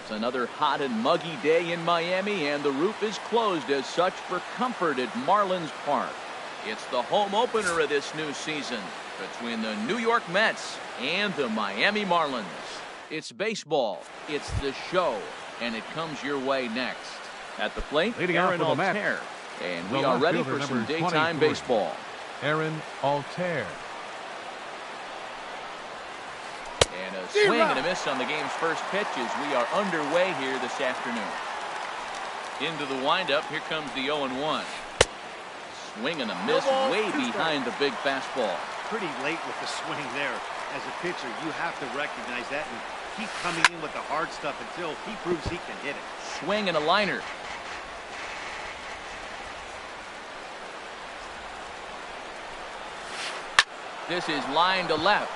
It's another hot and muggy day in Miami, and the roof is closed as such for comfort at Marlins Park. It's the home opener of this new season between the New York Mets and the Miami Marlins. It's baseball, it's the show, and it comes your way next. At the plate, Aaron Altair. And we are ready for some daytime baseball. Aaron Altair. And a swing and a miss on the game's first pitch as we are underway here this afternoon. Into the windup, here comes the 0-1. Swing and a miss way behind the big fastball. Pretty late with the swing there. As a pitcher, you have to recognize that and keep coming in with the hard stuff until he proves he can hit it. Swing and a liner. This is line to left.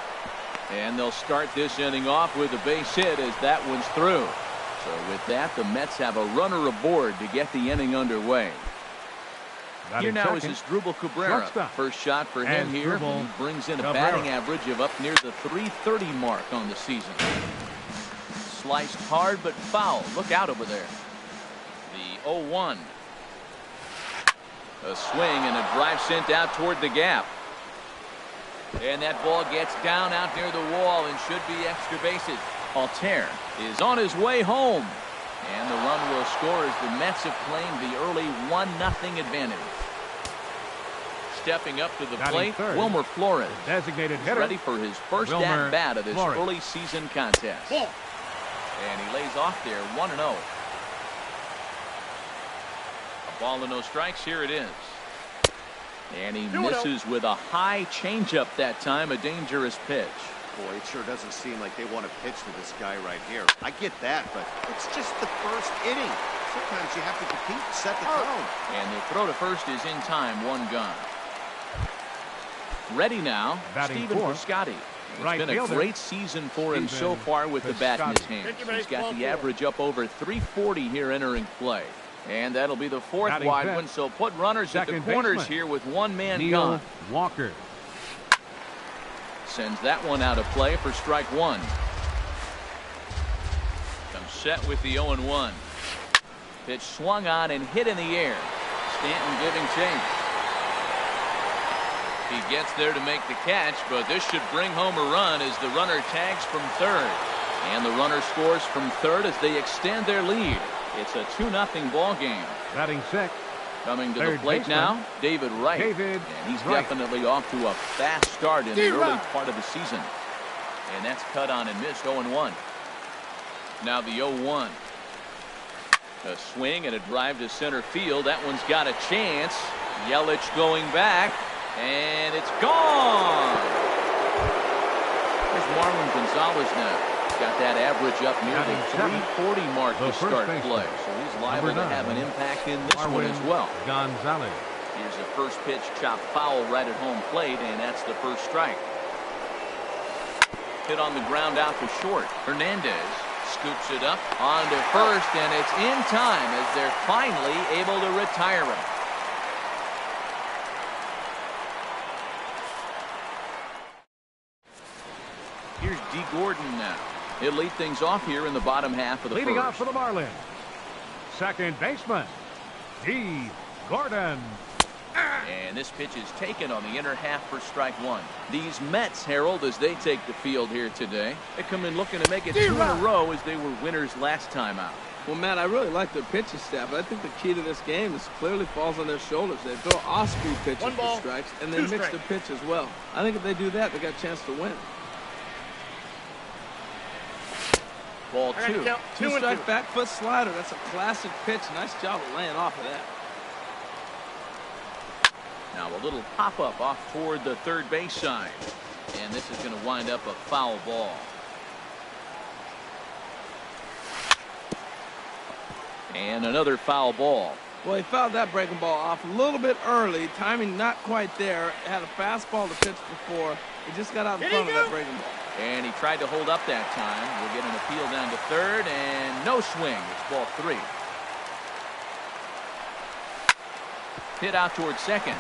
And they'll start this inning off with a base hit as that one's through. So with that, the Mets have a runner aboard to get the inning underway. Here now is Asdrubal Cabrera. First shot for him here. He brings in a batting average of up near the .330 mark on the season. Sliced hard but foul. Look out over there. The 0-1. A swing and a drive sent out toward the gap. And that ball gets down out near the wall and should be extra bases. Altair is on his way home. And the run will score as the Mets have claimed the early 1-0 advantage. Stepping up to the plate, Wilmer Flores. Designated hitter. Ready for his first at-bat of this early season contest. And he lays off there 1-0. A ball and no strikes. Here it is. And he misses with a high changeup that time, a dangerous pitch. Boy, it sure doesn't seem like they want to pitch to this guy right here. I get that, but it's just the first inning. Sometimes you have to compete and set the tone. And the throw to first is in time, one gone. Ready now, Stephen Piscotty. It's been a great season for him so far with the bat in his hands. He's got the average up over .340 here entering play. And that'll be the fourth wide one, so put runners at the corners here with one man gone. Walker sends that one out of play for strike one. Comes set with the 0-1. Pitch swung on and hit in the air. Stanton giving chase. He gets there to make the catch, but this should bring home a run as the runner tags from third. And the runner scores from third as they extend their lead. It's a 2-0 ball game. Batting sixth. Coming to the plate now, David Wright. And he's definitely off to a fast start in the early part of the season. And that's cut on and missed 0-1. Now the 0-1. A swing and a drive to center field. That one's got a chance. Yelich going back. And it's gone. There's Marlon Gonzalez now. Got that average up near the .340 mark to start play. So he's liable to have an impact in this one as well. Gonzalez. Here's the first pitch chopped foul right at home plate, and that's the first strike. Hit on the ground out to short. Hernandez scoops it up onto first, and it's in time as they're finally able to retire him. Here's D. Gordon now. He'll lead things off here in the bottom half of the Leading first. off for the Marlins, second baseman, D. Gordon. And this pitch is taken on the inner half for strike one. These Mets, Harold, as they take the field here today, they come in looking to make it two in a row as they were winners last time out. Well, Matt, I really like their pitching staff, but I think the key to this game is clearly falls on their shoulders. They throw off-speed pitches for strikes, and they mix the pitch as well. I think if they do that, they got a chance to win. Ball two. Two-strike back foot slider. That's a classic pitch. Nice job of laying off of that. Now a little pop-up off toward the third base side. And this is going to wind up a foul ball. And another foul ball. Well, he fouled that breaking ball off a little bit early. Timing not quite there. Had a fastball to pitch before. He just got out in front of that breaking ball. And he tried to hold up that time. We'll get an appeal down to third, and no swing. It's ball three. Hit out towards second.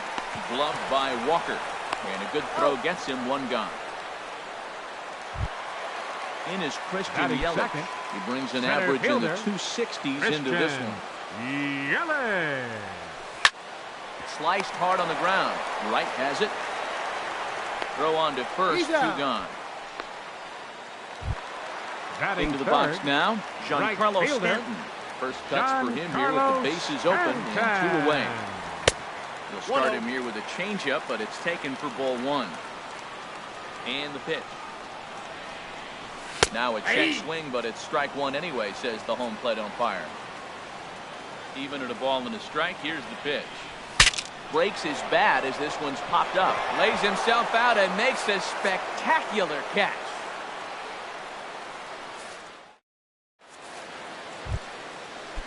Gloved by Walker. And a good throw gets him one gone. in is Christian Batting Yelich. second, He brings an center average in the fielder, 260s into this one. Yelich. Sliced hard on the ground. Wright has it. Throw on to first. 2 gone. Batting Into the third, box now. right Giancarlo fielder, Stanton. First cuts for him here with the bases open and 2 away. He'll start him here with a changeup, but it's taken for ball 1. And the pitch. Now a check swing, but it's strike 1 anyway, says the home plate umpire. Even at a ball and a strike, here's the pitch. Breaks his bat as this one's popped up. Lays himself out and makes a spectacular catch.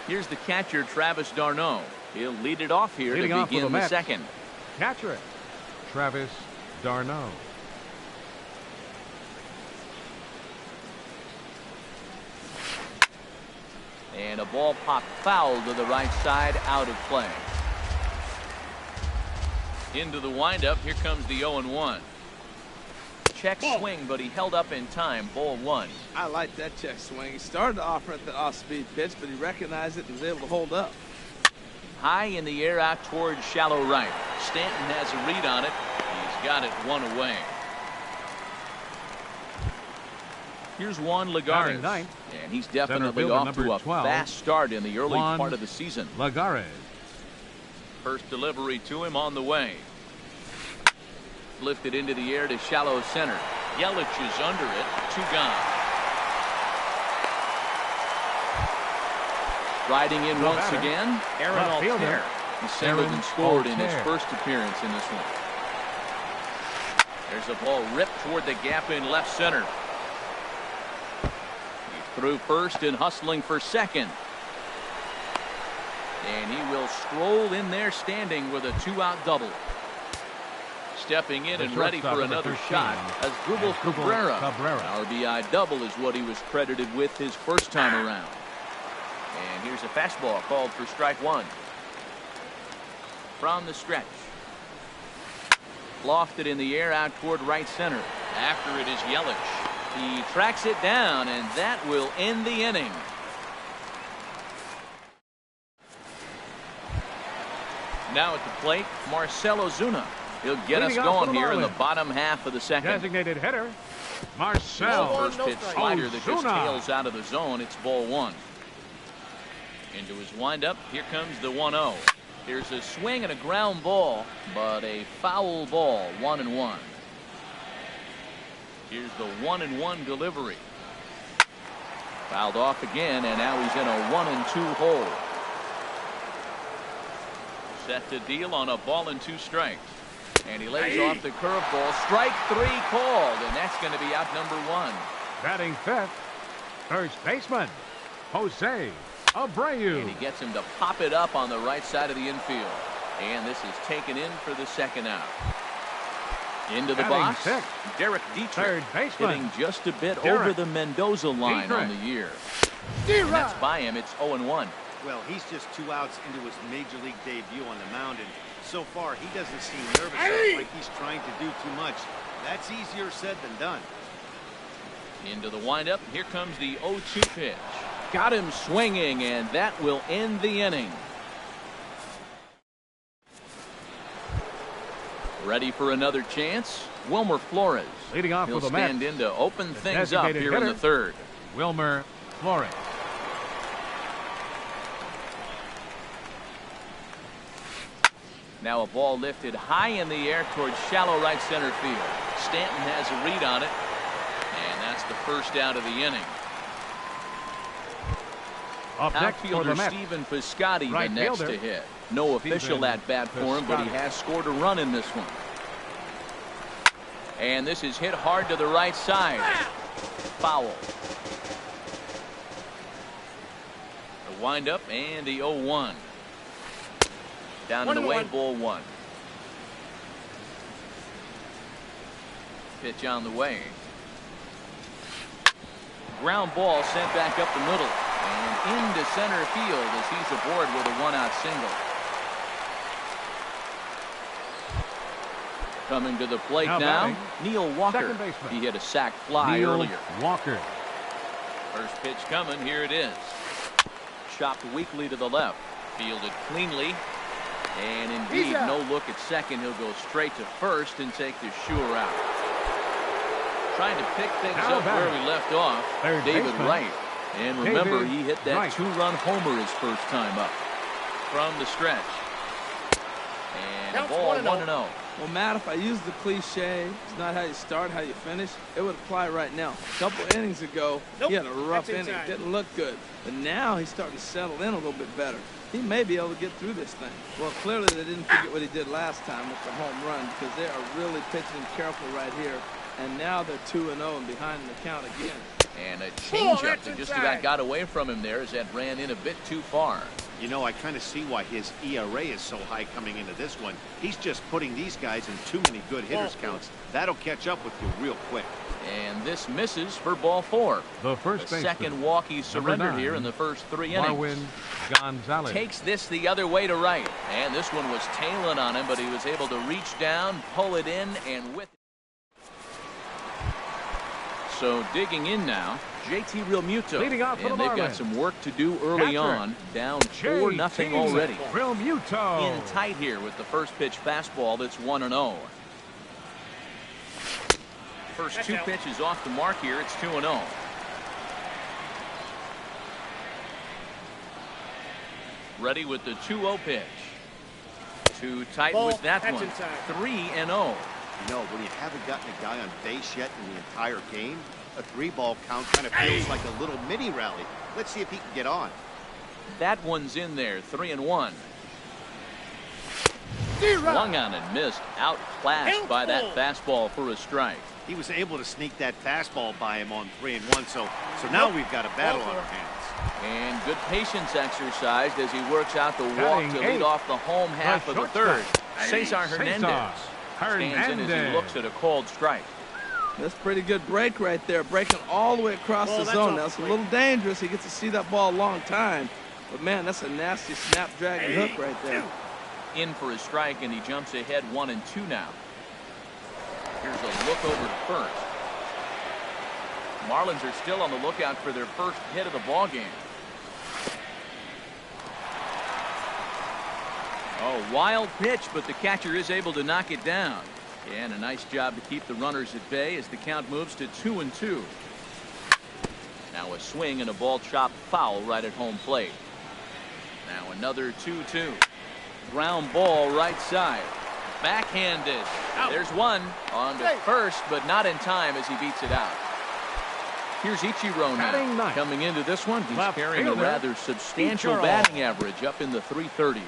Here's the catcher, Travis d'Arnaud. He'll lead it off here to begin the second. Catcher, Travis d'Arnaud. And a ball popped foul to the right side, out of play. Into the windup. Here comes the 0-1. Check swing, but he held up in time. Ball 1. I like that check swing. He started off at the off-speed pitch, but he recognized it and was able to hold up. High in the air out towards shallow right. Stanton has a read on it. He's got it 1 away. Here's Juan Lagares, and he's definitely off to a fast start in the early part of the season. Lagares. First delivery to him on the way. Lifted into the air to shallow center. Yelich is under it. 2 gone. Riding in once again, Aaron Altair. He singled and scored in his first appearance in this one. There's a ball ripped toward the gap in left center. He threw first and hustling for second. And he will stroll in there standing with a 2-out double. Stepping in and ready for another shot as Asdrubal Cabrera. An RBI double is what he was credited with his first time around. And here's a fastball called for strike 1. From the stretch. Lofted in the air out toward right center. After it is Yelich. He tracks it down, and that will end the inning. Now at the plate, Marcell Ozuna. He'll get us going here in the bottom half of the second. Designated hitter, Marcell First pitch slider that just tails out of the zone. It's ball 1. Into his windup. Here comes the 1-0. Here's a swing and a ground ball, but a foul ball. 1-1. Here's the 1-1 delivery. Fouled off again, and now he's in a 1-2 hole. Set to deal on a ball and 2 strikes. And he lays off the curveball. Strike 3 called, and that's going to be out number 1. Batting fifth, first baseman, Jose Abreu. And he gets him to pop it up on the right side of the infield. And this is taken in for the second out. Into the box, Derek Dietrich, hitting just a bit over the Mendoza line on the year. And that's by him. It's 0-1. Well, he's just 2 outs into his major league debut on the mound, and so far he doesn't seem nervous, like he's trying to do too much. That's easier said than done. Into the windup. Here comes the 0-2 pitch. Got him swinging, and that will end the inning. Ready for another chance? Wilmer Flores. Leading off He'll with the stand in to open things up here in the third. Wilmer Flores. Now a ball lifted high in the air towards shallow right center field. Stanton has a read on it, and that's the first out of the inning. Outfielder Stephen Piscotty the next to hit. No official at bat for him, but he has scored a run in this one. And this is hit hard to the right side. Foul. The windup and the 0-1. Down and away, ball 1. Pitch on the way. Ground ball sent back up the middle. And into center field as he's aboard with a 1-out single. Coming to the plate now, Neil Walker. He hit a sac fly earlier. Walker. First pitch coming. Here it is. Chopped weakly to the left. Fielded cleanly. And indeed, no look at second. He'll go straight to first and take the sure out. Trying to pick things up where we left off. David Wright. And remember, he hit that two-run homer his first time up. From the stretch. And a ball 1-0. Well, Matt, if I use the cliche, it's not how you start, how you finish, it would apply right now. A couple innings ago, he had a rough inning. Didn't look good. But now he's starting to settle in a little bit better. He may be able to get through this thing. Well, clearly they didn't forget what he did last time with the home run, because they are really pitching careful right here. And now they're 2-0 and behind in the count again. And a changeup that just about got away from him there as that ran in a bit too far. You know, I kind of see why his ERA is so high coming into this one. He's just putting these guys in too many good hitters counts. That'll catch up with you real quick. And this misses for ball 4. The first second walk he surrendered here in the first 3 innings. Gonzalez takes this the other way to right. And this one was tailing on him, but he was able to reach down, pull it in, and with it. So digging in now, JT Realmuto. Leading off for and the they've got Marlins. some work to do early on. Down 4-0 already. Realmuto. In tight here with the first pitch fastball that's 1-0. First two pitches off the mark here. It's 2-0. Ready with the 2-0 pitch. Too tight with that one. 3-0. You know, when you haven't gotten a guy on base yet in the entire game, a 3-ball count kind of feels like a little mini rally. Let's see if he can get on. That one's in there. 3-1. Swung on and missed. Outclassed by that fastball for a strike. He was able to sneak that fastball by him on 3-1, so now we've got a battle on our hands. And good patience exercised as he works out the walk to lead off the home half of the third. Cesar Hernandez stands in as he looks at a called strike. That's a pretty good break right there, breaking all the way across the zone. Now, it's a little dangerous. He gets to see that ball a long time. But, man, that's a nasty snapdragon hook right there. In for a strike, and he jumps ahead 1-2 now. Here's a look over to first. Marlins are still on the lookout for their first hit of the ball game. Oh, wild pitch, but the catcher is able to knock it down. And a nice job to keep the runners at bay as the count moves to 2-2. Now a swing and a ball chopped foul right at home plate. Now another 2-2. Ground ball right side. Backhanded. There's one on to first, but not in time as he beats it out. Here's Ichiro now. Coming into this one, he's carrying a rather substantial batting average up in the 330s.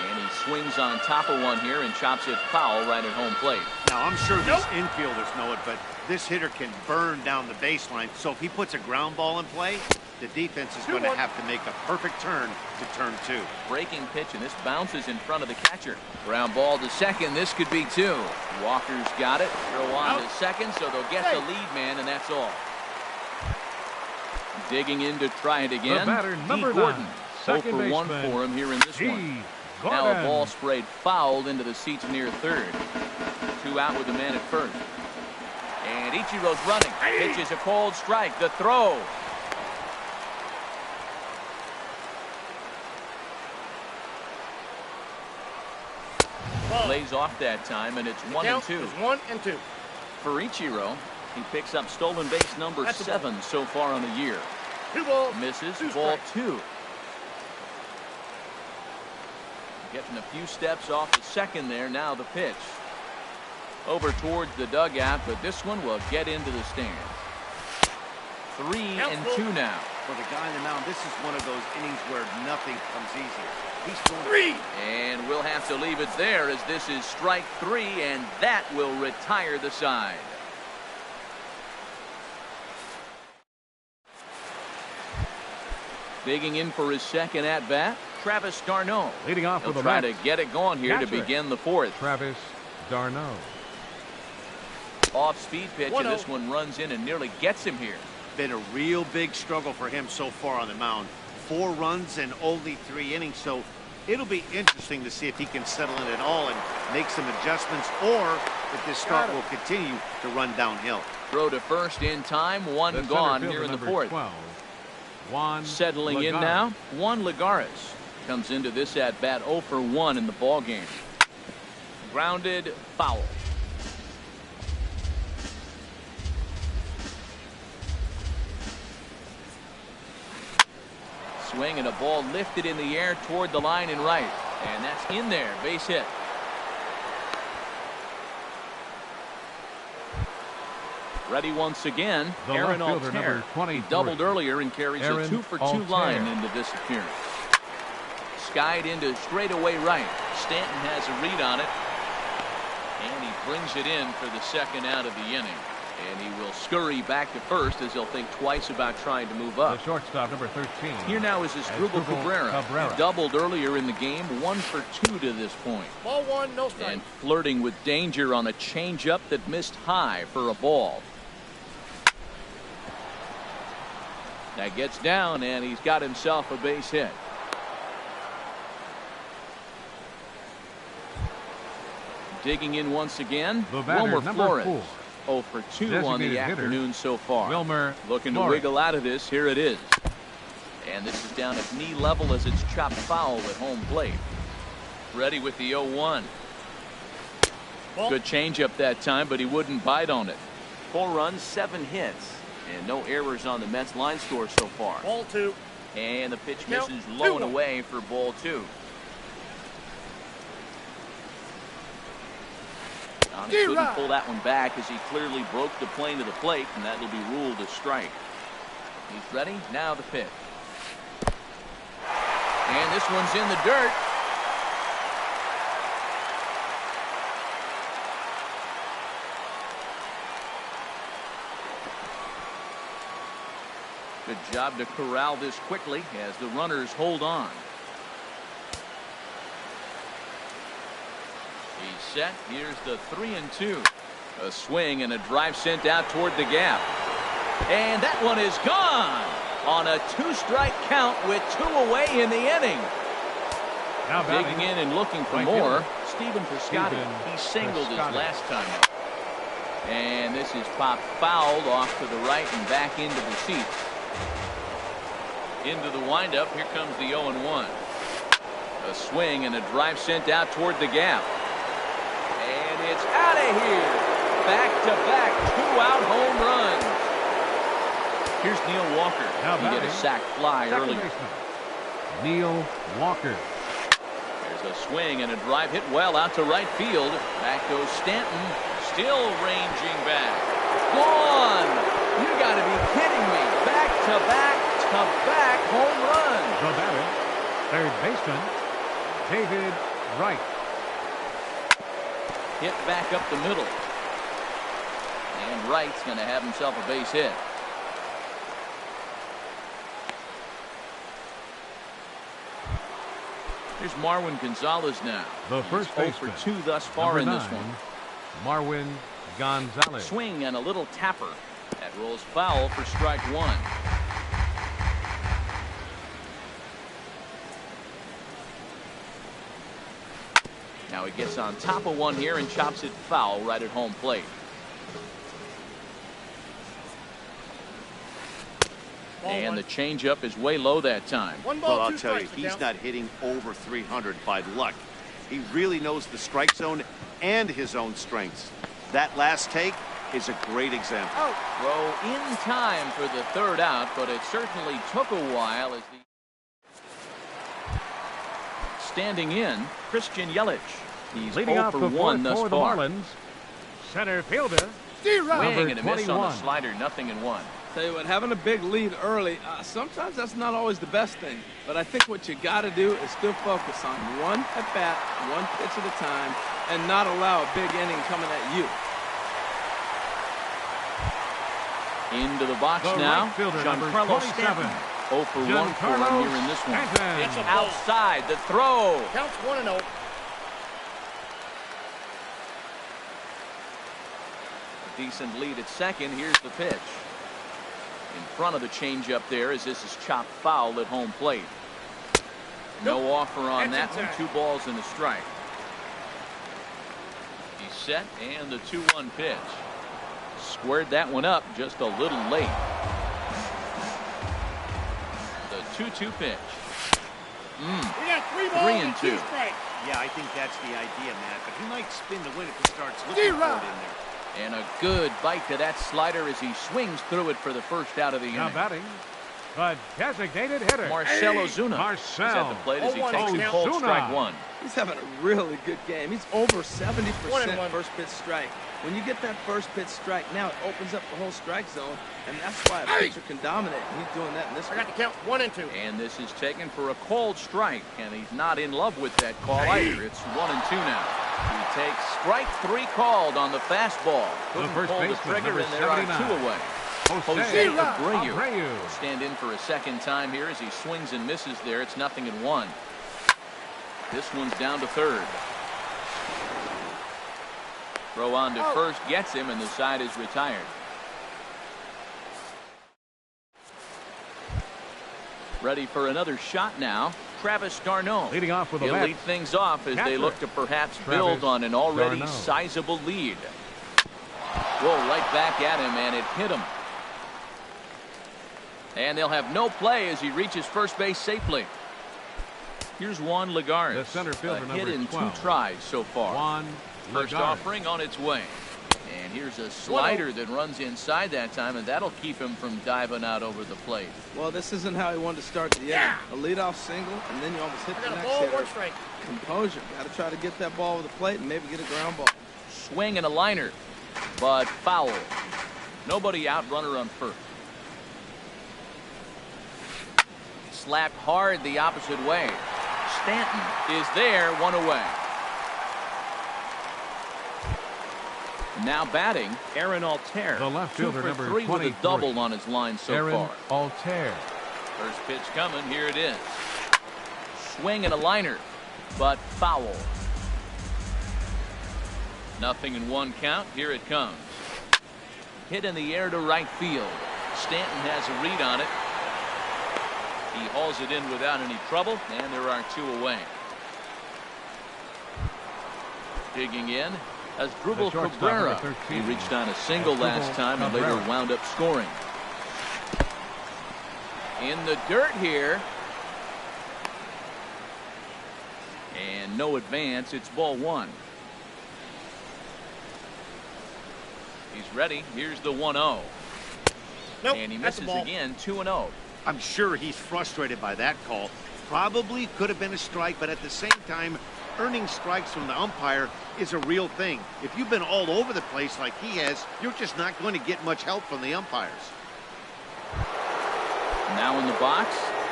And he swings on top of one here and chops it foul right at home plate. Now, I'm sure these infielders know it, but this hitter can burn down the baseline. So if he puts a ground ball in play, the defense is going to have to make a perfect turn to turn 2. Breaking pitch, and this bounces in front of the catcher. Ground ball to second. This could be 2. Walker's got it. Throw on to second, so they'll get the lead man, and that's all. Digging in to try it again. The batter, number Gordon. 9, 0 for 1 for him here in this one. Now a ball sprayed fouled into the seats near third. 2 out with the man at first. And Ichiro's running. Pitches a cold strike. The throw. Lays off that time, and it's 1-2. 1-2. For Ichiro, he picks up stolen base number 7 so far on the year. 2 balls. Misses. 2 ball strikes. 2. Getting a few steps off the second there. Now the pitch. Over towards the dugout, but this one will get into the stands. 3-2 now. For the guy on the mound, this is one of those innings where nothing comes easy. He's 3. And we'll have to leave it there as this is strike 3, and that will retire the side. Digging in for his second at-bat, Travis d'Arnaud. Leading off He'll with try the to get it going here to catcher, begin the 4th. Travis d'Arnaud. Off-speed pitch, and this one runs in and nearly gets him here. been a real big struggle for him so far on the mound. 4 runs and only 3 innings, so it'll be interesting to see if he can settle in at all and make some adjustments, or if this start will continue to run downhill. Throw to first in time. One gone here in the fourth. 12, Juan Settling in now, Juan Lagares comes into this at bat 0 for 1 in the ball game. Grounded, foul. Swing and a ball lifted in the air toward the line and right, and that's in there. Base hit. Ready once again. The Aaron left fielder, Altair. number 23. He doubled earlier and carries Aaron a 2 for 2 Altair. line into this appearance. Skied into straightaway right. Stanton has a read on it, and he brings it in for the second out of the inning. And he will scurry back to first as he'll think twice about trying to move up. The shortstop, number 13. Here now is Asdrubal Cabrera. He doubled earlier in the game, 1 for 2 to this point. Ball one, no strike. And flirting with danger on a changeup that missed high for a ball. That gets down, and he's got himself a base hit. Digging in once again, The batter, Wilmer number Flores. 4. 0 for 2 on the Designated afternoon so far. Wilmer Looking to Flores. wiggle out of this. Here it is. And this is down at knee level as it's chopped foul at home plate. Ready with the 0-1. Good changeup that time, but he wouldn't bite on it. 4 runs, 7 hits, and no errors on the Mets line score so far. Ball 2. And the pitch Count misses low and 2-1. away for ball 2. He couldn't pull that one back as he clearly broke the plane of the plate, and that will be ruled a strike. He's ready. Now the pitch. And this one's in the dirt. Good job to corral this quickly as the runners hold on. He's set. Here's the 3-2. A swing and a drive sent out toward the gap. And that one is gone on a 2-strike count with 2 away in the inning. Now Digging in and looking for right more. fielder, Stephen Piscotty. He singled his Piscotty. last time up. And this is popped fouled off to the right and back into the seats. Into the windup. Here comes the 0-1. A swing and a drive sent out toward the gap. And it's out of here. Back-to-back 2-out home runs. Here's Neil Walker. Now He get a batting, sac fly second earlier. baseman, Neil Walker. There's a swing and a drive hit well out to right field. Back goes Stanton. Still ranging back. Gone. You got to be kidding me. Back-to-back home runs. The batter, third baseman, David Wright. Hit back up the middle. And Wright's going to have himself a base hit. Here's Marwin Gonzalez now. The first He's 0 baseman, for 2 thus far number in this 9, one. Marwin Gonzalez. Swing and a little tapper. That rolls foul for strike 1. Now he gets on top of one here and chops it foul right at home plate. And the changeup is way low that time. One Well, ball, I'll 2 tell you, strikes. he's not hitting over 300 by luck. He really knows the strike zone and his own strengths. That last take is a great example. Out. Throw in time for the 3rd out, but it certainly took a while as the standing in Christian Yelich. He's Leading 0 off for the 1 thus for the far. Marlins, center fielder, Swing and a miss on the 21. slider, 0-1. Tell you what, having a big lead early, sometimes that's not always the best thing. But I think what you got to do is still focus on one at bat, one pitch at a time, and not allow a big inning coming at you. Into the box The now. right fielder, number Giancarlo 27. Stanton. 0 for 1 for him Giancarlo here in this one. Stanton. It's a ball. Outside the throw. Counts 1-0. Decent lead at second. Here's the pitch. In front of the changeup there as this is chopped foul at home plate. No offer on that one. 2 balls and a strike. He's set and the 2-1 pitch. Squared that one up just a little late. The 2-2 pitch. We got 3 balls 3 and and 2. 2 strikes. Yeah, I think that's the idea, Matt. But he might spin the win if he starts looking for it in there. And a good bite to that slider as he swings through it for the first out of the Now inning. batting, the designated hitter. Marcell Ozuna is at the plate as he takes a cold strike one. He's having a really good game. He's over 70% first pitch strike. When you get that first pitch strike, now it opens up the whole strike zone, and that's why a pitcher can dominate. And he's doing that in this I got the count 1 and 2. And this is taken for a cold strike, and he's not in love with that call either. It's 1 and 2 now. He takes strike 3 called on the fastball. Couldn't first pull the baseman, trigger, number and there are 79. 2 away. Jose Abreu Abreu. will stand in for a second time here as he swings and misses there. It's 0-1. This one's down to third. Throw on to first gets him, and the side is retired. Ready for another shot now. Travis d'Arnaud. Leading off with a He'll bat. lead things off as they Catcher. look to perhaps Travis build on an already d'Arnaud. sizable lead. Whoa, right back at him, and it hit him. And they'll have no play as he reaches first base safely. Here's Juan Lagares. The center fielder, a hit number in 12. 2 tries so far. Juan First Lagares. offering on its way. And here's a slider that runs inside that time, and that'll keep him from diving out over the plate. Well, this isn't how he wanted to start the inning. A leadoff single, and then you almost hit I the got a next ball, hitter. 1 strike. Composure. Got to try to get that ball over the plate and maybe get a ground ball. Swing and a liner, but foul. Nobody out, runner on first. Slapped hard the opposite way. Stanton is there, 1 away. Now batting, Aaron Altair. The left 2 fielder, for number 3 with a 23. double on his line so Aaron far. Altair. First pitch coming, here it is. Swing and a liner, but foul. 0-1 count, here it comes. Hit in the air to right field. Stanton has a read on it. He hauls it in without any trouble, and there are 2 away. Digging in, Asdrubal shortstop, Cabrera. number 13. He reached on a single Asdrubal last time and later Cabrera. wound up scoring. In the dirt here. And no advance. It's ball 1. He's ready. Here's the 1-0. Nope, And he that's a misses ball. again. 2-0. I'm sure he's frustrated by that call. Probably could have been a strike, but at the same time, earning strikes from the umpire is a real thing. If you've been all over the place like he has, you're just not going to get much help from the umpires. Now in the box,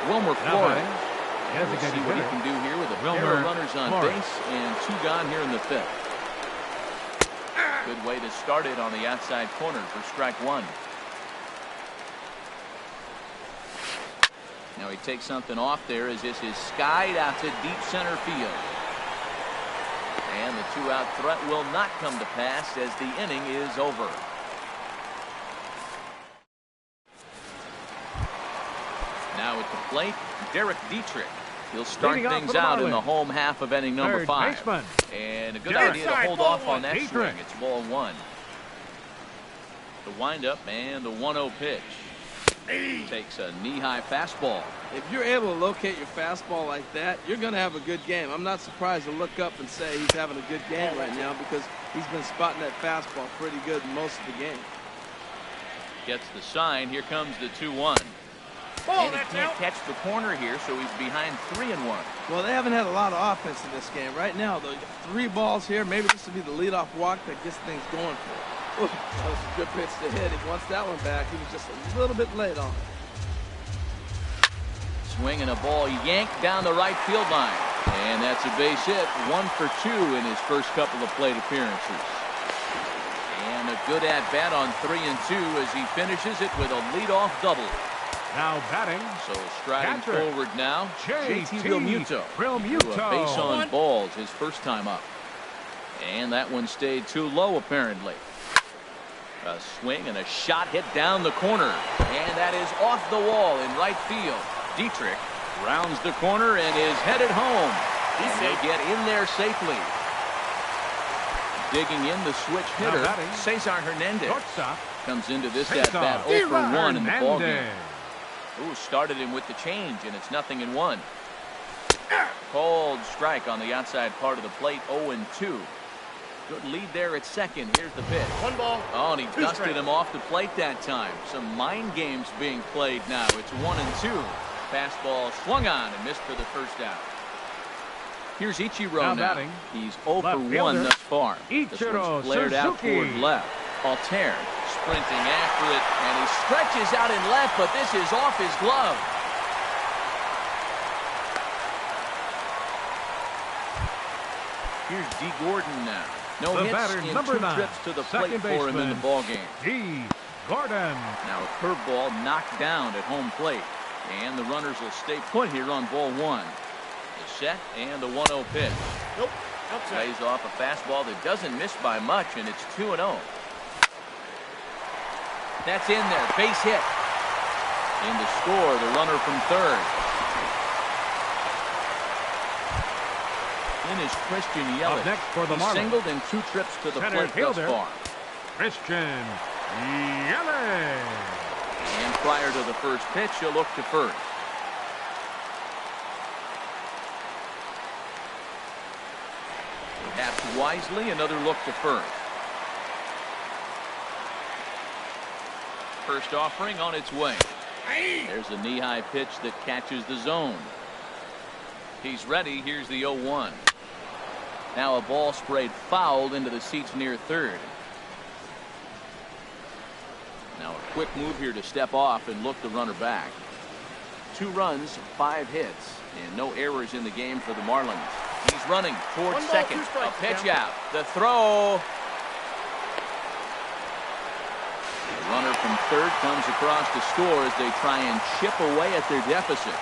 Wilmer Now Flores. batting, We'll see designated what he hitter. can do here with a pair Wilmer of runners on Flores. base and 2 gone here in the 5th. Good way to start it on the outside corner for strike 1. Now he takes something off there as this is skied out to deep center field. And the 2-out threat will not come to pass as the inning is over. Now at the plate, Derek Dietrich. He'll start Leading off things for the out in the Marlins. home half of inning number Third 5. baseman. And a good Derek idea to side, hold ball off on 1. that Dietrich. swing. It's ball 1. The windup and the 1-0 pitch. Takes a knee-high fastball. If you're able to locate your fastball like that, you're going to have a good game. I'm not surprised to look up and say he's having a good game right now because he's been spotting that fastball pretty good most of the game. Gets the sign. Here comes the 2-1. Ball, And he that's can't out. catch the corner here, so he's behind 3-1. Well, they haven't had a lot of offense in this game. Right now, though, 3 balls here. Maybe this will be the leadoff walk that gets things going for him. Ooh, that was a good pitch to hit. He wants that one back. He was just a little bit late on it. Swing and a ball yanked down the right field line. And that's a base hit. 1 for 2 in his first couple of plate appearances. And a good at-bat on 3 and 2 as he finishes it with a leadoff double. Now batting, So striding Catcher. forward now, JT Realmuto. Realmuto. To a base on balls his first time up. And that one stayed too low apparently. A swing and a shot hit down the corner. And that is off the wall in right field. Dietrich rounds the corner and is headed home. And he'll get in there safely. Digging in the switch hitter, Cesar Hernandez. Shortstop. Comes into this Cesar at-bat 0 for 1 in the ballgame. Hernandez. Ooh, started him with the change, and it's 0-1. Cold strike on the outside part of the plate, 0-2. Good lead there at second. Here's the pitch. 1 ball. Oh, and he dusted him off the plate that time. Some mind games being played now. It's 1-2. Fastball swung on and missed for the first out. Here's Ichiro now. He's 0 for 1 thus far. This one's flared out toward left. Altair sprinting after it, and he stretches out in left, but this is off his glove. Here's D. Gordon now. No hits in 2 trips to the plate for him in the ballgame. D. Gordon. Now a curveball knocked down at home plate, and the runners will stay put here on ball 1. The set and the 1-0 pitch. Nope. Outside. Lays off a fastball that doesn't miss by much, and it's 2-0. That's in there. Base hit. In to score, the runner from third. In is Christian Yelich. Up next for the Marlins. Singled in 2 trips to the plate thus far. Christian Yelich. And prior to the first pitch, he'll look to first. Taps wisely, another look to first. First offering on its way. There's a knee-high pitch that catches the zone. He's ready. Here's the 0-1. Now a ball sprayed fouled into the seats near third. Now a quick move here to step off and look the runner back. 2 runs, 5 hits, and no errors in the game for the Marlins. He's running towards second. A pitch out. The throw. The runner from third comes across to score as they try and chip away at their deficit.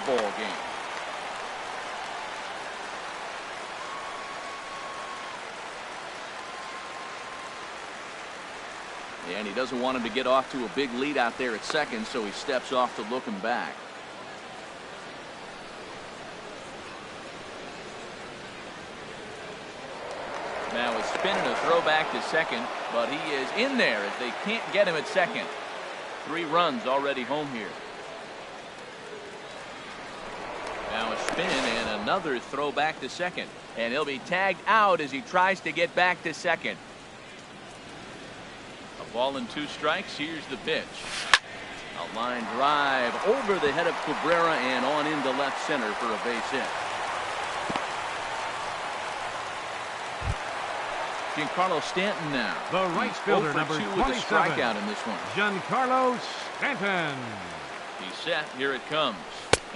Ball game. And he doesn't want him to get off to a big lead out there at second, so he steps off to look him back. Now a spin and a throw back to second, but he is in there as they can't get him at second. 3 runs already home here. Now a spin and another throw back to second. And he'll be tagged out as he tries to get back to second. A ball and 2 strikes. Here's the pitch. A line drive over the head of Cabrera and on into left center for a base hit. Giancarlo Stanton now. The right fielder, number 2 27. with a strikeout in this one. Giancarlo Stanton. He's set. Here it comes.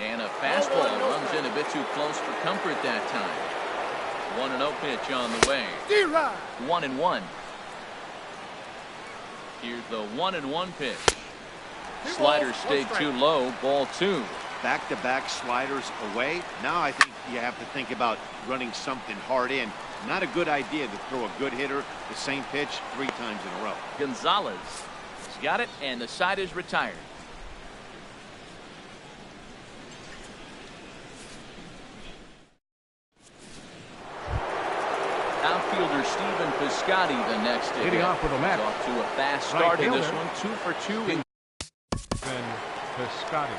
And a fastball runs in a bit too close for comfort that time. 1-0 pitch on the way. 1-1. Here's the 1-1 pitch. Slider stayed too low. Ball 2. Back-to-back sliders away. Now I think you have to think about running something hard in. Not a good idea to throw a good hitter the same pitch 3 times in a row. Gonzalez has got it, and the side is retired. Outfielder Stephen Piscotty the next to Hitting hit. off with a match. Off to a fast start in this fielder. one. 2 for 2 in Piscotty.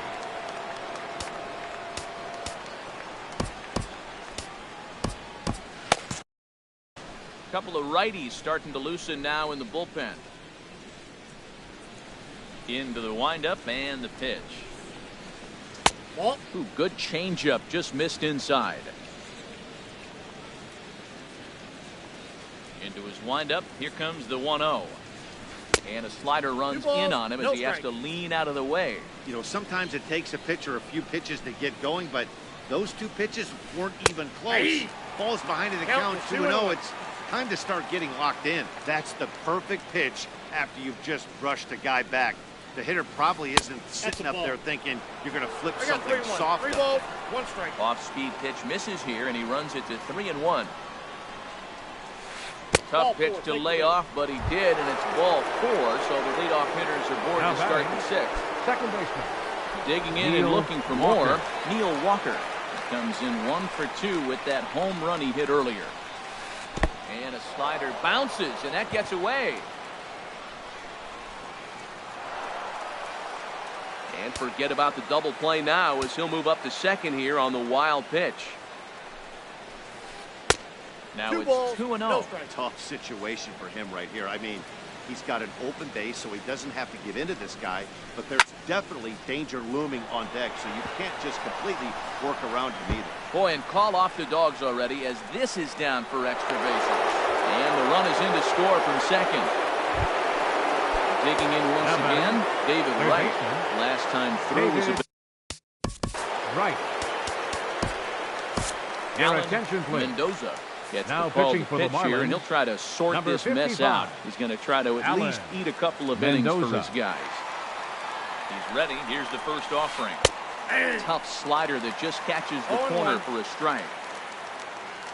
couple of righties starting to loosen now in the bullpen. Into the windup and the pitch. Ooh, good changeup, just missed inside. Into his windup. Here comes the 1-0. And a slider runs in on him as he has to lean out of the way. You know, sometimes it takes a pitcher a few pitches to get going, but those 2 pitches weren't even close. Ball's behind in the count 2-0. It's time to start getting locked in. That's the perfect pitch after you've just brushed a guy back. The hitter probably isn't sitting up there thinking you're going to flip something soft. 3 balls, 1 strike. Off-speed pitch misses here, and he runs it to 3-1. Tough pitch to lay off, but he did, and it's ball 4, so the leadoff hitters are aboard to start the 6th. Second baseman. Digging in and looking for more, Neil Walker comes in 1 for 2 with that home run he hit earlier. And a slider bounces, and that gets away. And forget about the double play now as he'll move up to second here on the wild pitch. Now it's 2-0. Tough situation for him right here. I mean, he's got an open base, so he doesn't have to give in to this guy, but there's definitely danger looming on deck, so you can't just completely work around him either. Boy, and call off the dogs already as this is down for extra bases. And the run is in to score from second. Digging in once again, David Wright. Last time through was a bit. Right. Your attention, please. Mendoza gets now the call pitching for the pitch here, and he'll Marlins. try to sort Number this mess 55. out. He's going to try to at least eat a couple of innings for his guys. He's ready. Here's the first offering. Tough slider that just catches the corner for a strike.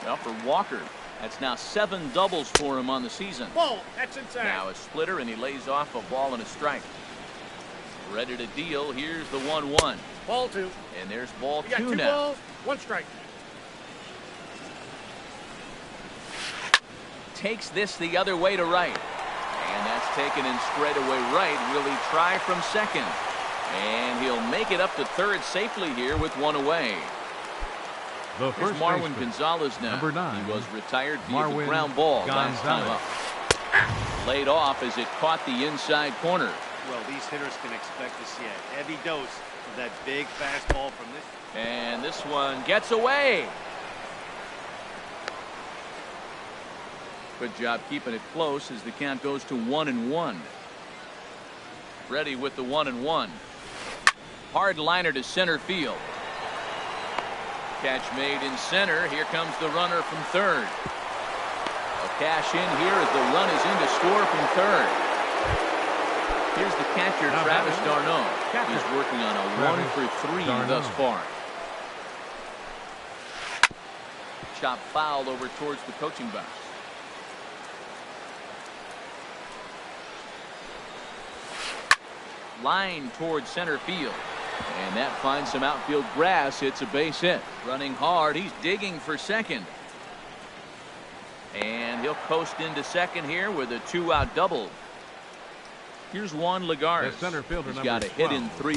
Well, for Walker, that's now 7 doubles for him on the season. That's inside. Now a splitter, and he lays off a ball and a strike. Ready to deal. Here's the 1-1. Ball 2. And there's ball 2 2 now. balls, 1 strike. Takes this the other way to right. And that's taken in straightaway right. Will he try from second? And he'll make it up to third safely here with 1 away. The Here's first Marwin baseman, Gonzalez now. number 9. He was retired via the Marwin ground ball last time Gonzalez. up. Laid off as it caught the inside corner. Well, these hitters can expect to see a heavy dose of that big fastball from this. And this one gets away. Good job keeping it close as the count goes to 1-1. Ready with the 1-1. Hard liner to center field. Catch made in center. Here comes the runner from third. A cash in here as the run is in to score from third. Here's the catcher, Travis d'Arnaud. He's working on a 1 for 3 thus far. Chop fouled over towards the coaching box. Line towards center field. And that finds some outfield grass. It's a base hit. Running hard. He's digging for second. And he'll coast into second here with a 2-out double. Here's Juan Lagares. The center fielder, He's got a hit in 3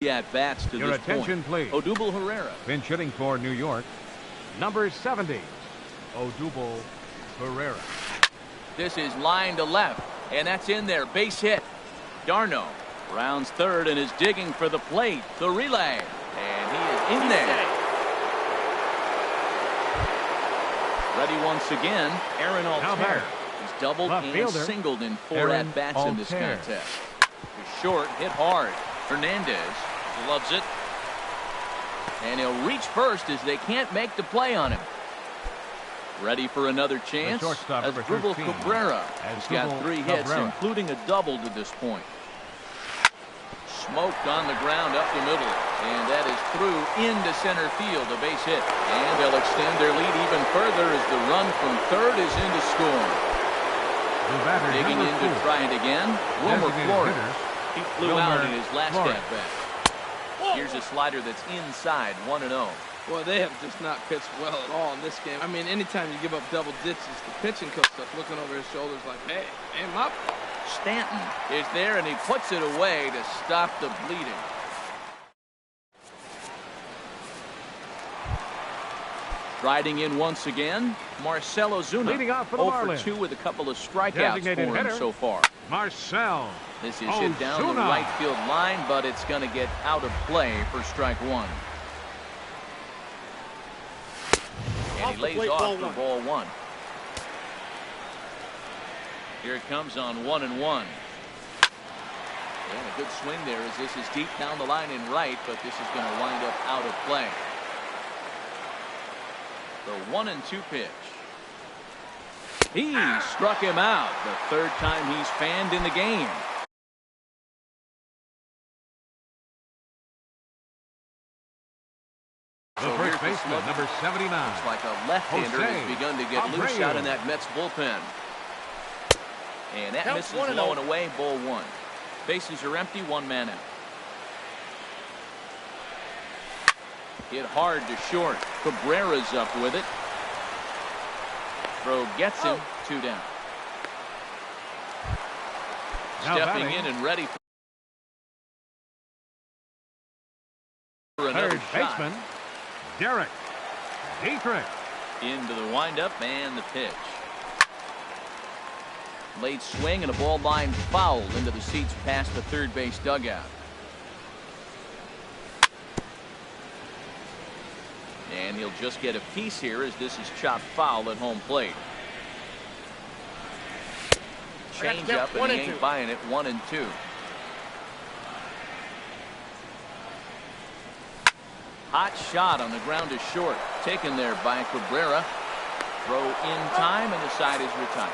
at bats to Your this attention, point. please. Odubel Herrera. Pinch hitting for New York. Number 70, Odubel Herrera. This is line to left. And that's in there. Base hit. Darno rounds third and is digging for the plate. The relay. And he is in there. Ready once again, Aaron Altair. He's doubled and singled in 4 at-bats in this contest. To short, hit hard. Hernandez loves it. And he'll reach first as they can't make the play on him. Ready for another chance? Asdrubal Cabrera. He's got 3 hits, including a double to this point. Smoked on the ground up the middle. And that is through into center field, a base hit. And they'll extend their lead even further as the run from third is in to score. Digging in to try it again. Wilmer Flores. He flew out in his last at-bat. Here's a slider that's inside, 1-0. Well, they have just not pitched well at all in this game. I mean, anytime you give up double digits, the pitching coach starts looking over his shoulders like, hey, aim up. Stanton is there, and he puts it away to stop the bleeding. Riding in once again, Marcell Ozuna. Leading off for the 0 for 2 with a couple of strikeouts for him so far. Marcell. This is hit down the right field line, but it's going to get out of play for strike 1. And he lays off for ball 1. Here it comes on 1-1. And a good swing there as this is deep down the line in right, but this is going to wind up out of play. The 1-2 pitch. He struck him out. The 3rd time he's fanned in the game. The first baseman, number 79. Looks like a left-hander has begun to get loose out in that Mets bullpen. And that misses low and away, ball 1. Bases are empty, 1 man out. Hit hard to short. Cabrera's up with it. Throw gets him, 2 down. Stepping in and ready for another shot. Baseman, Derek Dietrich. Into the windup and the pitch. Late swing and a ball line foul into the seats past the third base dugout. And he'll just get a piece here as this is chopped foul at home plate. Change up and he ain't buying it. 1-2. Hot shot on the ground is short. Taken there by Cabrera. Throw in time and the side is retired.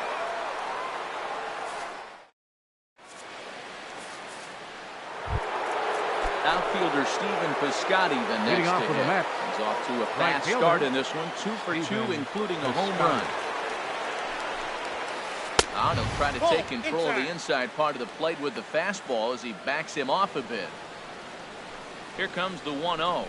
Outfielder Stephen Piscotty the next to hit. He's off to a fast start in this one. 2 for 2, including a home run. Arnold trying to take control of the inside part of the plate with the fastball as he backs him off a bit. Here comes the 1-0.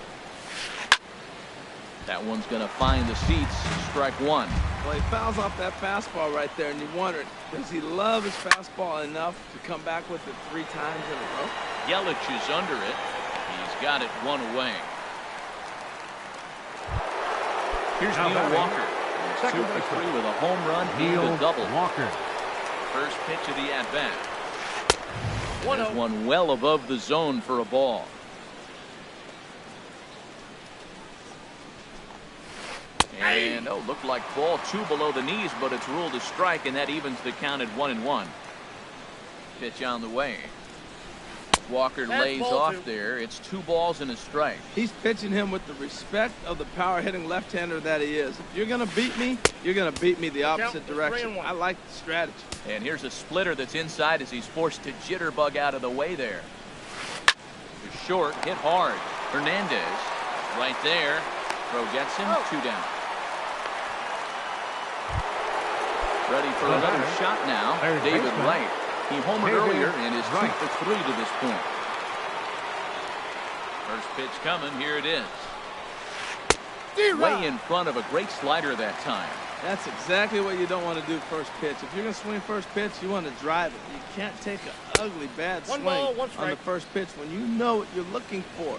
That one's going to find the seats. Strike 1. Well, he fouls off that fastball right there, and you wondered, does he love his fastball enough to come back with it 3 times in a row? Yelich is under it. He's got it 1 away. Here's Neil Walker. 2 for 3 with a home run and a double. Walker. First pitch of the at-bat. There's one well above the zone for a ball. And looked like ball 2 below the knees, but it's ruled a strike, and that evens the count at 1-1. Pitch on the way. Walker lays off there. It's 2 balls and a strike. He's pitching him with the respect of the power-hitting left-hander that he is. If you're going to beat me, you're going to beat me the opposite direction. I like the strategy. And here's a splitter that's inside as he's forced to jitterbug out of the way there. To short, hit hard. Hernandez right there. Throw gets him, 2 down. Ready for another shot now. David Wright. He homered earlier and is 2 for 3 to this point. First pitch coming. Here it is. Way in front of a great slider that time. That's exactly what you don't want to do first pitch. If you're going to swing first pitch, you want to drive it. You can't take an ugly, bad swing on the first pitch when you know what you're looking for.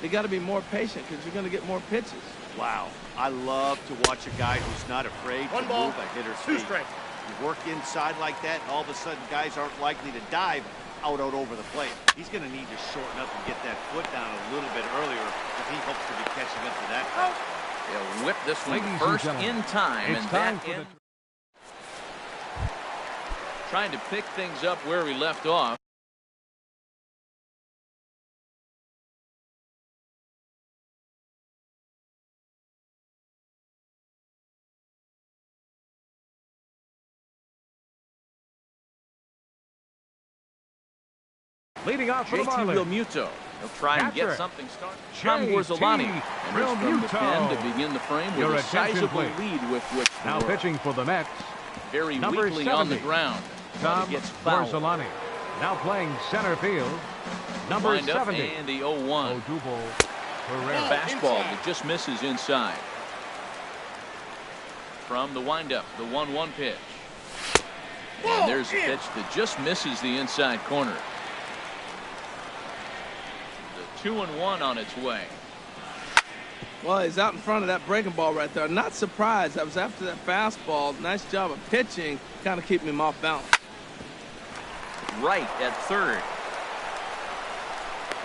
You got to be more patient because you're going to get more pitches. Wow. I love to watch a guy who's not afraid to move a hitter's feet. You work inside like that, and all of a sudden guys aren't likely to dive out over the plate. He's going to need to shorten up and get that foot down a little bit earlier if he hopes to be catching up to that pitch. They'll whip this one Ladies first and gentlemen, in time, it's and time that for the... trying to pick things up where we left off. Leading off for the JT Marlins. Realmuto. He'll try and get Catcher, something started. Tom JT Gorzolani. And this from the pen to Realmuto. begin the frame Your with a attention, sizable please. lead with which to Now work. pitching for the Mets, Very number weakly on the 70, ground. Tom He gets fouled. Gorzolani. Now playing center field, number Wind up 70, and the 0-1. Odubel Herrera. Fastball that just misses inside. From the windup, the 1-1 pitch. And there's a pitch that just misses the inside corner. The 2-1 on its way. Well, he's out in front of that breaking ball right there. Not surprised. I was after that fastball. Nice job of pitching, kind of keeping him off balance. Right at third.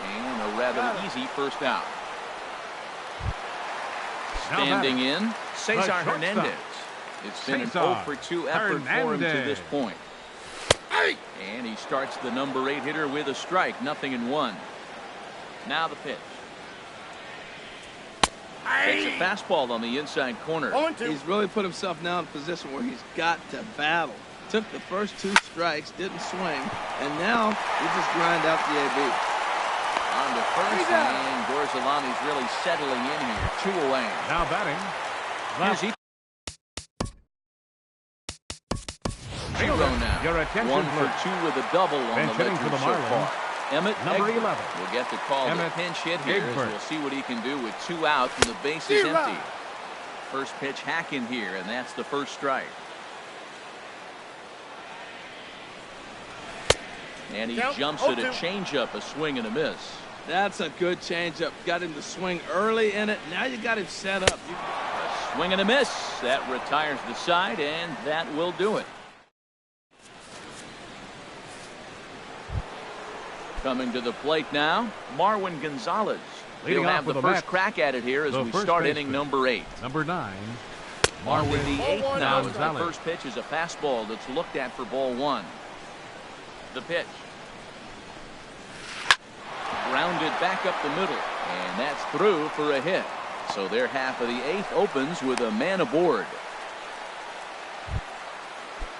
And a rather easy first out. Standing in, Cesar shortstop. Hernandez. It's been an Cesar 0 for 2 effort for him to Hernandez. this point. And he starts the number 8 hitter with a strike, 0-1. Now the pitch. Takes a fastball on the inside corner. He's really put himself now in a position where he's got to battle. Took the first 2 strikes, didn't swing, and now he just grind out the AB. On to first, and Gorzolani's really settling in here. 2 away. Now batting, Here's he. fielder. Now. Your attention, 1 please. for 2 with a double on Bench the hitting ledger for the so Marlins, far. Emmett number Egbert 11. will get the call to Emmett pinch hit here as Egbert. we'll see what he can do with 2 outs and the base is empty. First pitch hacking here, and that's the first strike. And he jumps at a changeup, a swing and a miss. That's a good changeup. Got him to swing early in it. Now you got him set up. A swing and a miss. That retires the side, and that will do it. Coming to the plate now, Marwin Gonzalez. Leading He'll off have with the the first Mets, crack at it here as the we first start baseman, inning number 8. number 9, On to Marwin the 8th now as the Gonzalez. first pitch is a fastball that's looked at for ball 1. The pitch. Grounded back up the middle, and that's through for a hit. So their half of the 8th opens with a man aboard.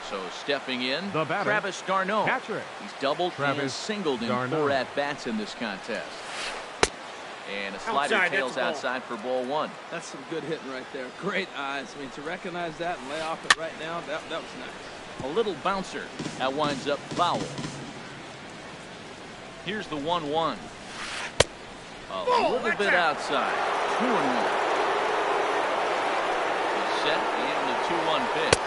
So stepping in, The batter, Travis d'Arnaud. catcher. He's doubled and Travis singled in d'Arnaud. 4 at-bats in this contest. And a slider Outside, tails that's a ball. outside for ball 1. That's some good hitting right there. Great eyes. I mean, to recognize that and lay off it right now, that was nice. A little bouncer. That winds up foul. Here's the 1-1. A little bit outside. 2-1. The set and the 2-1 pitch.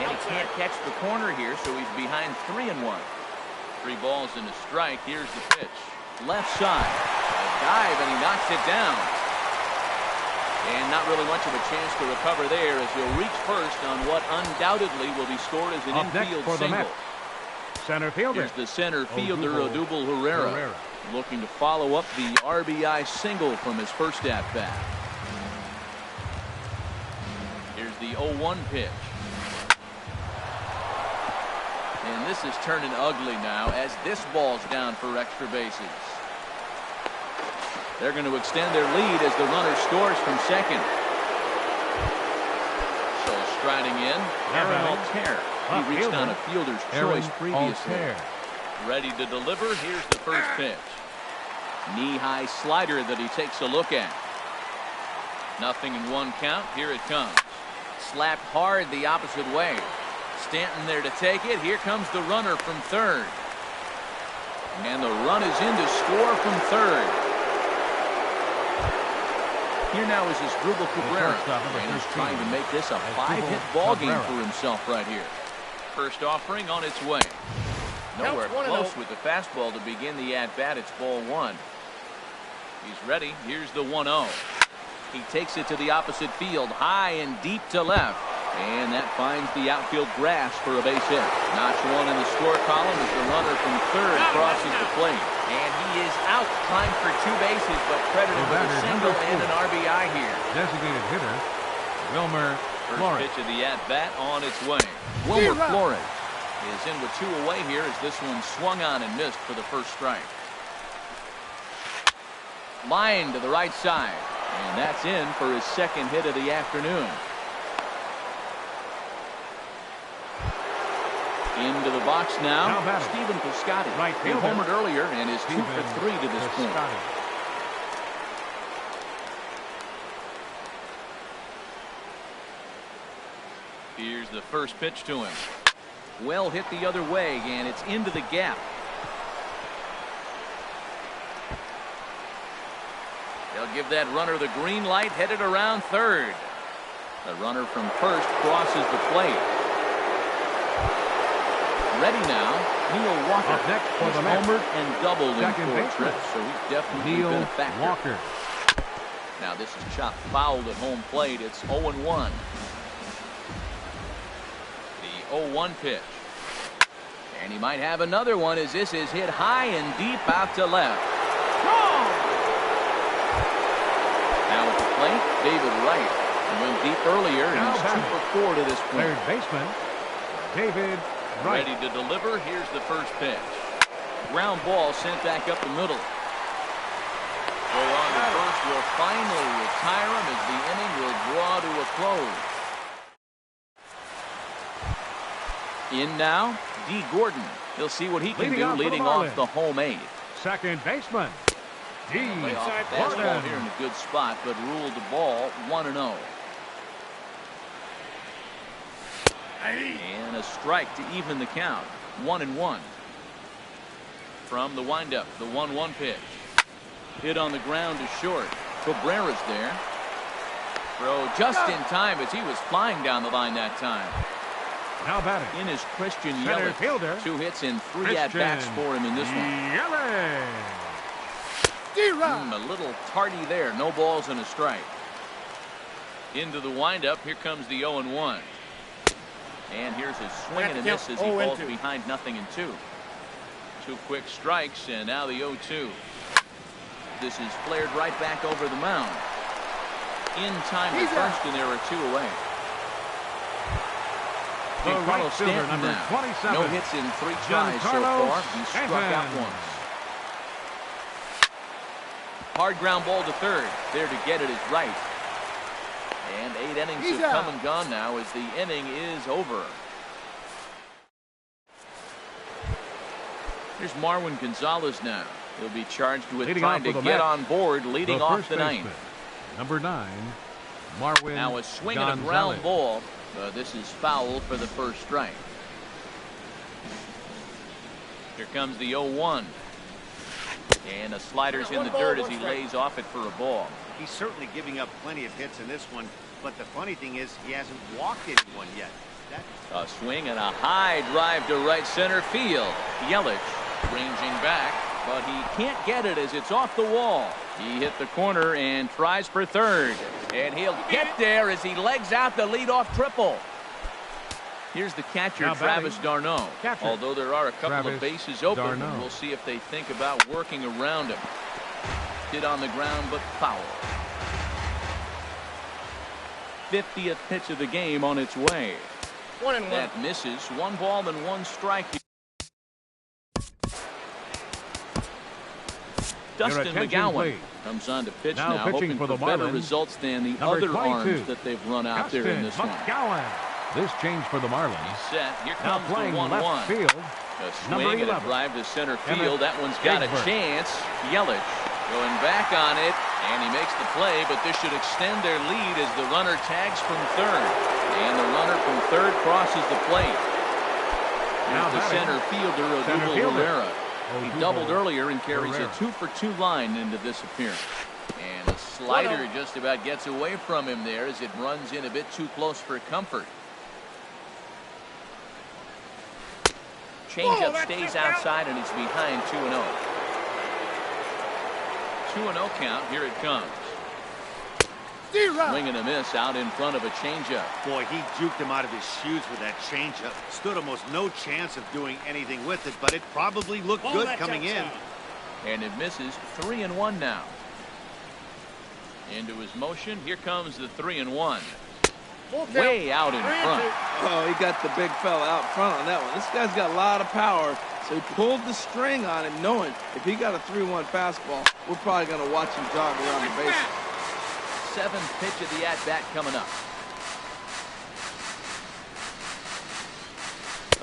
And he can't catch the corner here, so he's behind 3-1. 3 balls and a strike. Here's the pitch. Left side. A dive, and he knocks it down. And not really much of a chance to recover there as he'll reach first on what undoubtedly will be scored as an Up next infield for the single. Mets, center fielder. Here's the center fielder, Odubel Odubel Herrera, Herrera. looking to follow up the RBI single from his first at-bat. Here's the 0-1 pitch. And this is turning ugly now as this ball's down for extra bases. They're going to extend their lead as the runner scores from second. So striding in, Aaron Altair. He reached on a fielder's choice previously. Ready to deliver. Here's the first pitch. Knee-high slider that he takes a look at. 0-1 count. Here it comes. Slapped hard the opposite way. Stanton there to take it. Here comes the runner from third. And the run is in to score from third. Here now is Asdrubal Cabrera. And he's trying to make this a 5-hit ball game for himself right here. First offering on its way. Nowhere close with the fastball to begin the at-bat. It's ball 1. He's ready. Here's the 1-0. He takes it to the opposite field, high and deep to left. And that finds the outfield grass for a base hit. Notch one in the score column as the runner from third crosses the plate. And he is out, climbed for 2 bases, but credited with a single and an RBI here. Designated hitter, Wilmer First Flores. pitch of the at-bat on its way. Wilmer Flores is in with 2 away here as this one swung on and missed for the first strike. Line to the right side. And that's in for his second hit of the afternoon. Into the box now, Stephen Piscotty. Right He fielder. homered earlier and is 2 for 3 to this point. Here's the first pitch to him. Well hit the other way, and it's into the gap. They'll give that runner the green light, headed around third. The runner from first crosses the plate. Ready now, Neil Walker. Up next for He's the Mets. homered and doubled in Second 4 baseman, trips, so he's definitely been a Neil factor. Walker. Now this is chopped fouled at home plate. It's 0-1. The 0-1 pitch. And he might have another one as this is hit high and deep out to left. Now at the plate, David Wright. He went deep earlier and Now he's 2 batting. for 4 to this point. Third baseman, David Wright. Ready to deliver. Here's the first pitch. Ground ball sent back up the middle. Go on to first will finally retire him as the inning will draw to a close. In now, D. Gordon. He'll see what he can Leading do off for the leading off Marlins. the home 8. Second baseman, D. Lay off Inside fastball Gordon. here in a good spot, but ruled the ball 1-0. And a strike to even the count. 1-1. From the windup, the 1-1 pitch. Hit on the ground to short. Cabrera's there. Throw just in time as he was flying down the line that time. Now batting, In is Christian center Yelich. fielder, 2 hits and 3 at-bats for him in this one. Yelich. A little tardy there. No balls and a strike. Into the windup. Here comes the 0-1. And here's his swing and a miss as he falls behind 0-2. 2 quick strikes and now the 0-2. This is flared right back over the mound. In time to first, and there are 2 away. The Giancarlo right fielder, Stanton number now. 27. No hits in 3 tries so Giancarlo far. He struck out Stanton. once. Hard ground ball to third. There to get it is Wright. And 8 innings have come and gone now as the inning is over. Here's Marwin Gonzalez now. He'll be charged with Leading trying off to for the get Mets, on board, leading the off first the ninth. baseman, number 9, Marwin Now a swing and a Gonzalez. ground ball. This is foul for the first strike. Here comes the 0-1. And a slider's in the dirt as he lays off it for a ball. He's certainly giving up plenty of hits in this one, but the funny thing is he hasn't walked anyone yet. A swing and a high drive to right center field. Yelich ranging back, but he can't get it as it's off the wall. He hit the corner and tries for third. And he'll get there as he legs out the leadoff triple. Here's the catcher, Now Travis batting, d'Arnaud. catcher, Although there are a couple Travis of bases open, d'Arnaud. we'll see if they think about working around him. Hit on the ground, but foul. 50th pitch of the game on its way. 1-1. That misses. 1 ball and 1 strike. Dustin attention, McGowan please. comes on to pitch Now now, pitching hoping for the better Marlins, results than the number other 22, arms that they've run out there in this one. McGowan. This change for the Marlins. Set. Here Now comes the playing 1-1. left field, A number swing and a 11, drive to center Emmett field. That one's got a Egbert. chance. Yelich going back on it, and he makes the play, but this should extend their lead as the runner tags from third. And the runner from third crosses the plate. Now Here's the batting, center fielder, center Odubel fielder, Herrera. He Odubel doubled earlier and carries Herrera. a 2-for-2 line into this appearance. And a slider just about gets away from him there as it runs in a bit too close for comfort. Changeup stays outside and he's behind 2-0. 2-0 count. Here it comes. Swing and a miss out in front of a changeup. Boy, he juked him out of his shoes with that changeup. Stood almost no chance of doing anything with it, but it probably looked good coming in. And it misses. 3-1 now. Into his motion. Here comes the 3-1. Way out in front. Oh, he got the big fella out front on that one. This guy's got a lot of power, so he pulled the string on him, knowing if he got a 3-1 fastball, we're probably going to watch him jog around the bases. 7th pitch of the at-bat coming up.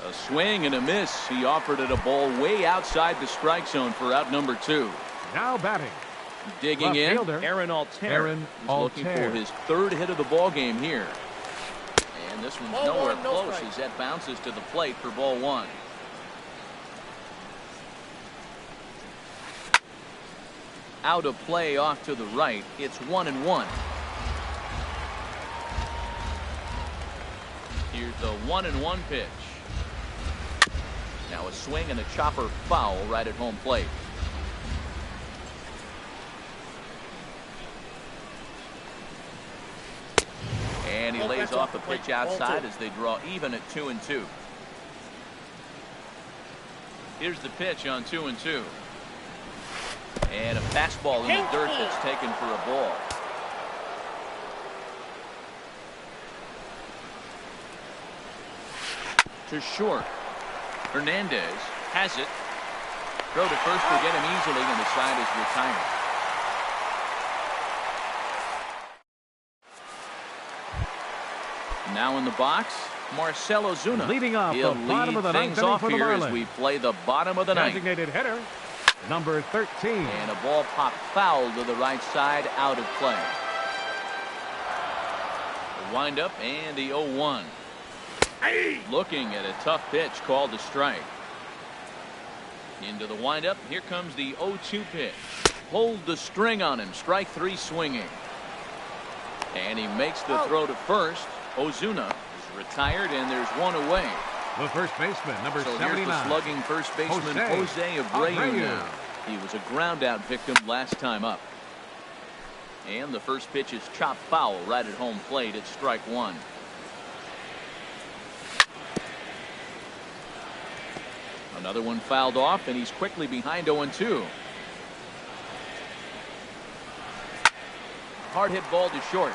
A swing and a miss. He offered it a ball way outside the strike zone for out number 2. Now batting. Digging Left in, fielder, Aaron Altair. Aaron He's looking for his 3rd hit of the ball game here. And this one's nowhere close as that bounces to the plate for ball 1. Out of play off to the right. It's 1-1. Here's the 1-1 pitch. Now a swing and a chopper foul right at home plate. And he lays off the pitch outside as they draw even at 2-2. Here's the pitch on 2-2. And a fastball in the dirt that's taken for a ball. To short. Hernandez has it. Throw to first to get him easily, and the side is retired. Now in the box, Marcell Ozuna. Leading off He'll the bottom of the lead things ninth off for the here as Marlins. we play the bottom of the ninth. Designated hitter, number 13. And a ball popped foul to the right side, out of play. The windup and the 0-1. Looking at a tough pitch called a strike. Into the windup. Here comes the 0-2 pitch. Pulled the string on him. Strike 3 swinging. And he makes the throw to first. Ozuna is retired, and there's one away. The first baseman, number So 79. here's the slugging first baseman, Jose Abreu now. He was a ground-out victim last time up. And the first pitch is chopped foul right at home plate. It's strike 1. Another one fouled off, and he's quickly behind 0-2. Hard hit ball to short.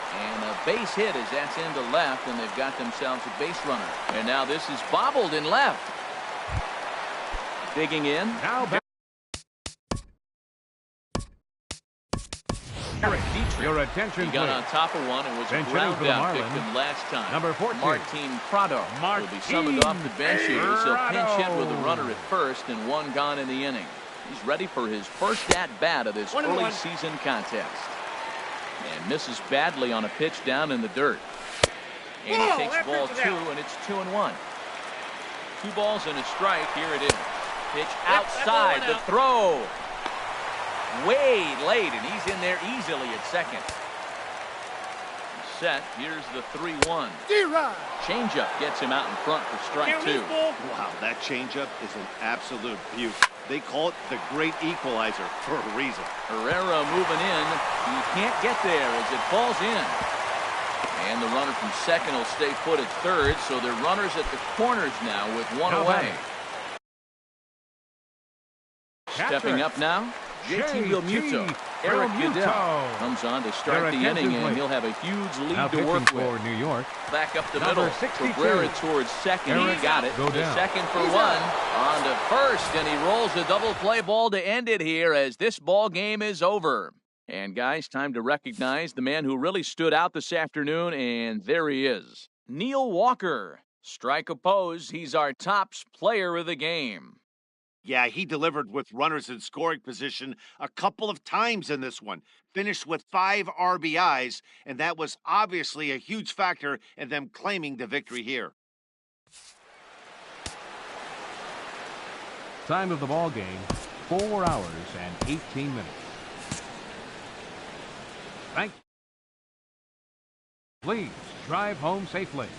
And a base hit as that's into left, and they've got themselves a base runner. And now this is bobbled in left. Digging in. Now your attention, He got please. on top of one and was a Bench hitting for the ground-out Marlins. victim last time. Number 14. Martin Prado will be summoned off the bench here. He'll pinch hit with a runner at first and one gone in the inning. He's ready for his first at-bat of this early season contest. And misses badly on a pitch down in the dirt. And he takes ball 2, and it's 2-1. 2 balls and a strike. Here it is. Pitch outside. The throw. Way late, and he's in there easily at second. Set. Here's the 3-1. Changeup gets him out in front for strike 2. Wow, that changeup is an absolute beauty. They call it the great equalizer for a reason. Herrera moving in. He can't get there as it falls in. And the runner from second will stay put at third, so they're runners at the corners now with one away. Stepping up now, JT Realmuto. Eric Goodell comes on to start the inning, and he'll have a huge lead to work with. For New York. Back up the Number middle. 62. Cabrera towards second. He got it. Go The down. second for one. On to first, and he rolls a double play ball to end it here as this ball game is over. And guys, time to recognize the man who really stood out this afternoon, and there he is. Neil Walker. Strike opposed. He's our top player of the game. Yeah, he delivered with runners in scoring position a couple of times in this one. Finished with 5 RBIs, and that was obviously a huge factor in them claiming the victory here. Time of the ball game, 4 hours and 18 minutes. Thank you. Please drive home safely.